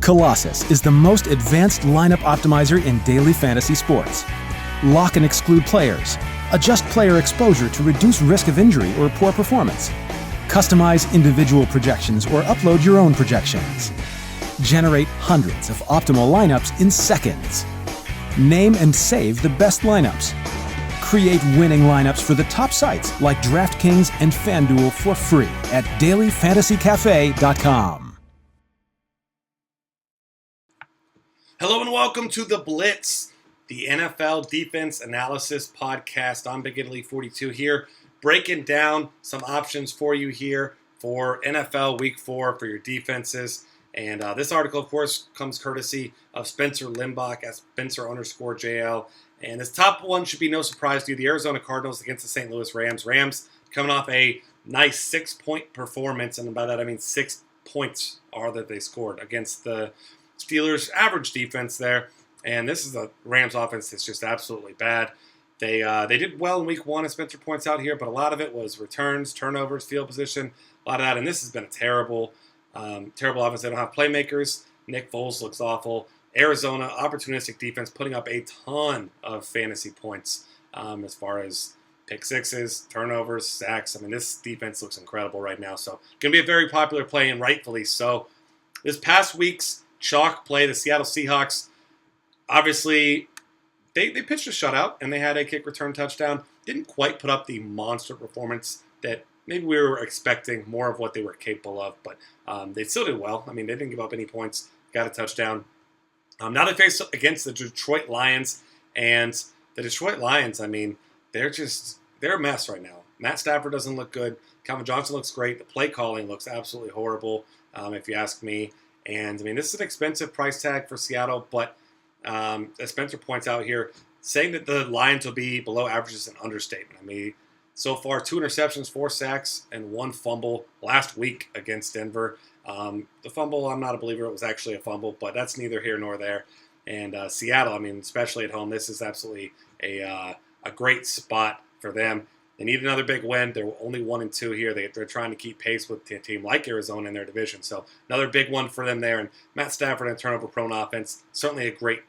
Colossus is the most advanced lineup optimizer in daily fantasy sports. Lock and exclude players. Adjust player exposure to reduce risk of injury or poor performance. Customize individual projections or upload your own projections. Generate hundreds of optimal lineups in seconds. Name and save the best lineups. Create winning lineups for the top sites like DraftKings and FanDuel for free at dailyfantasycafe.com. Hello and welcome to The Blitz, the NFL Defense Analysis Podcast. I'm Big Italy 42 here, breaking down some options for you here for NFL Week 4 for your defenses. And this article, of course, comes courtesy of Spencer Limbach at Spencer_JL. And this top one should be no surprise to you. The Arizona Cardinals against the St. Louis Rams. Rams coming off a nice 6-point performance, and by that I mean 6 points are that they scored against the Steelers' average defense there. And this is a Rams offense that's just absolutely bad. They did well in Week 1, as Spencer points out here, but a lot of it was returns, turnovers, field position, a lot of that. And this has been a terrible offense. They don't have playmakers. Nick Foles looks awful. Arizona, opportunistic defense, putting up a ton of fantasy points as far as pick sixes, turnovers, sacks. I mean, this defense looks incredible right now. So, going to be a very popular play, and rightfully so. This past week's chalk play, the Seattle Seahawks, obviously, they pitched a shutout, and they had a kick return touchdown. Didn't quite put up the monster performance that maybe we were expecting, more of what they were capable of, but they still did well. I mean, they didn't give up any points, got a touchdown. Now they face against the Detroit Lions, and the Detroit Lions, I mean, they're a mess right now. Matt Stafford doesn't look good. Calvin Johnson looks great. The play calling looks absolutely horrible, if you ask me. And, I mean, this is an expensive price tag for Seattle, but as Spencer points out here, saying that the Lions will be below average is an understatement. I mean, so far, 2 interceptions, 4 sacks, and 1 fumble last week against Denver. The fumble, I'm not a believer it was actually a fumble, but that's neither here nor there. And Seattle, I mean, especially at home, this is absolutely a great spot for them. They need another big win. They're only 1-2 here. They're trying to keep pace with a team like Arizona in their division. So another big one for them there. And Matt Stafford and turnover-prone offense, certainly a great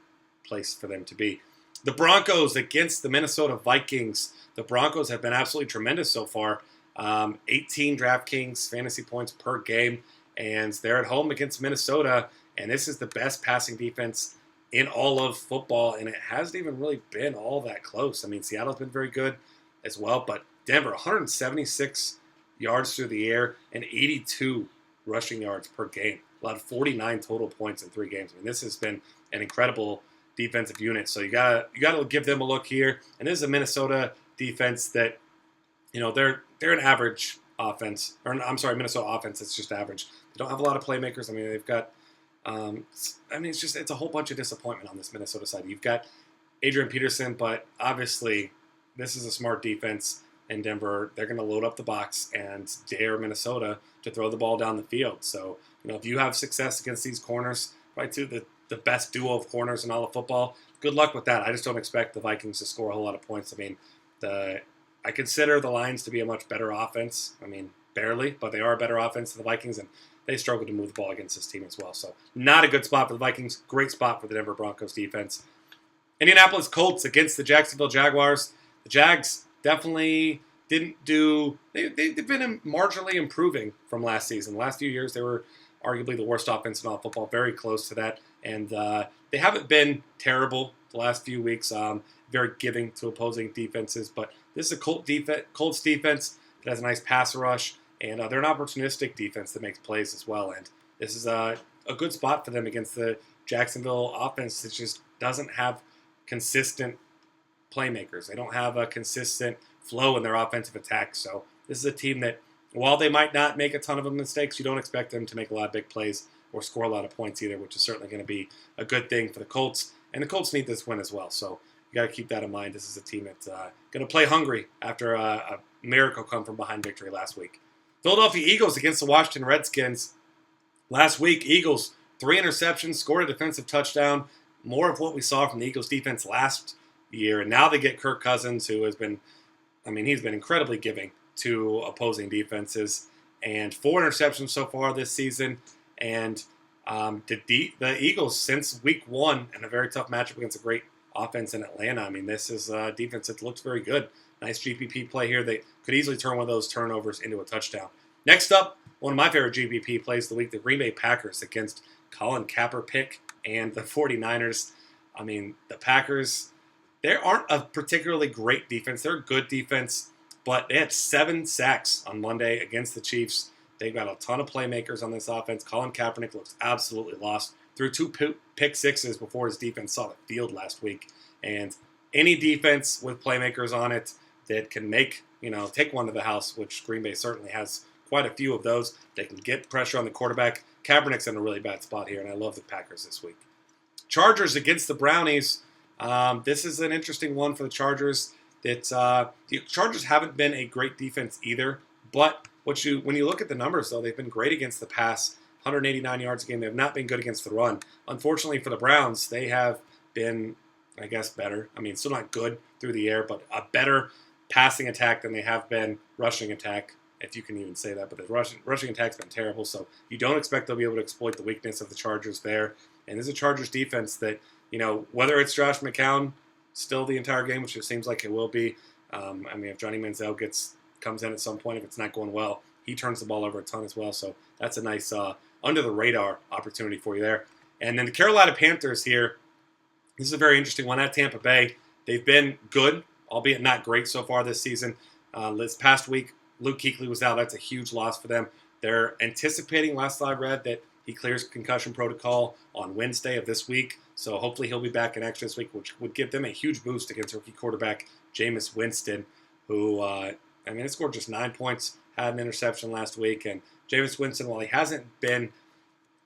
place for them to be. The Broncos against the Minnesota Vikings. The Broncos have been absolutely tremendous so far. 18 DraftKings fantasy points per game. And they're at home against Minnesota. And this is the best passing defense in all of football. And it hasn't even really been all that close. I mean, Seattle's been very good as well, but Denver, 176 yards through the air and 82 rushing yards per game. Allowed 49 total points in 3 games. I mean, this has been an incredible defensive unit. So you gotta give them a look here. And this is a Minnesota defense that, you know, they're an average offense. Or I'm sorry, Minnesota offense that's just average. They don't have a lot of playmakers. I mean, they've got it's a whole bunch of disappointment on this Minnesota side. You've got Adrian Peterson, but obviously this is a smart defense in Denver. They're going to load up the box and dare Minnesota to throw the ball down the field. So, you know, if you have success against these corners, right, to the best duo of corners in all of football, good luck with that. I just don't expect the Vikings to score a whole lot of points. I mean, I consider the Lions to be a much better offense. I mean, barely, but they are a better offense than the Vikings, and they struggle to move the ball against this team as well. So not a good spot for the Vikings. Great spot for the Denver Broncos defense. Indianapolis Colts against the Jacksonville Jaguars. The Jags definitely didn't do – they've been marginally improving from last season. The last few years, they were arguably the worst offense in all football, very close to that. And they haven't been terrible the last few weeks, very giving to opposing defenses. But this is a Colts defense that has a nice pass rush, and they're an opportunistic defense that makes plays as well. And this is a good spot for them against the Jacksonville offense that just doesn't have consistent playmakers. They don't have a consistent flow in their offensive attack. So this is a team that, while they might not make a ton of mistakes, you don't expect them to make a lot of big plays or score a lot of points either, which is certainly going to be a good thing for the Colts. And the Colts need this win as well. So you got to keep that in mind. This is a team that's going to play hungry after a miracle come from behind victory last week. Philadelphia Eagles against the Washington Redskins. Last week, Eagles, 3 interceptions, scored a defensive touchdown. More of what we saw from the Eagles defense last year. And now they get Kirk Cousins, who has been, he's been incredibly giving to opposing defenses. And 4 interceptions so far this season. And The Eagles, since week one, and a very tough matchup against a great offense in Atlanta. I mean, this is a defense that looks very good. Nice GPP play here. They could easily turn one of those turnovers into a touchdown. Next up, one of my favorite GPP plays of the week, the Green Bay Packers against Colin Kaepernick and the 49ers. I mean, the Packers, they aren't a particularly great defense. They're a good defense, but they had 7 sacks on Monday against the Chiefs. They've got a ton of playmakers on this offense. Colin Kaepernick looks absolutely lost. Threw 2 pick sixes before his defense saw the field last week. And any defense with playmakers on it that can take one to the house, which Green Bay certainly has quite a few of those, they can get pressure on the quarterback. Kaepernick's in a really bad spot here, and I love the Packers this week. Chargers against the Brownies. This is an interesting one for the Chargers. The Chargers haven't been a great defense either, but when you look at the numbers, though, they've been great against the pass, 189 yards a game. They have not been good against the run. Unfortunately for the Browns, they have been, I guess, better. I mean, still not good through the air, but a better passing attack than they have been rushing attack, if you can even say that. But the rushing attack's been terrible, so you don't expect they'll be able to exploit the weakness of the Chargers there. And this is a Chargers defense that, whether it's Josh McCown still the entire game, which it seems like it will be. If Johnny Manziel comes in at some point, if it's not going well, he turns the ball over a ton as well. So that's a nice under-the-radar opportunity for you there. And then the Carolina Panthers here, this is a very interesting one at Tampa Bay. They've been good, albeit not great so far this season. This past week, Luke Kuechly was out. That's a huge loss for them. They're anticipating, last I read, that he clears concussion protocol on Wednesday of this week. So hopefully he'll be back in action this week, which would give them a huge boost against rookie quarterback Jameis Winston, who, he scored just 9 points, had an interception last week. And Jameis Winston, while he hasn't been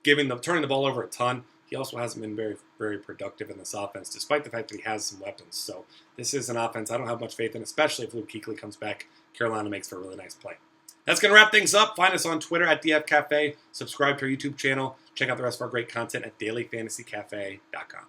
turning the ball over a ton, he also hasn't been very, very productive in this offense, despite the fact that he has some weapons. So this is an offense I don't have much faith in, especially if Luke Kuechly comes back. Carolina makes for a really nice play. That's going to wrap things up. Find us on Twitter at DF Cafe. Subscribe to our YouTube channel. Check out the rest of our great content at dailyfantasycafe.com.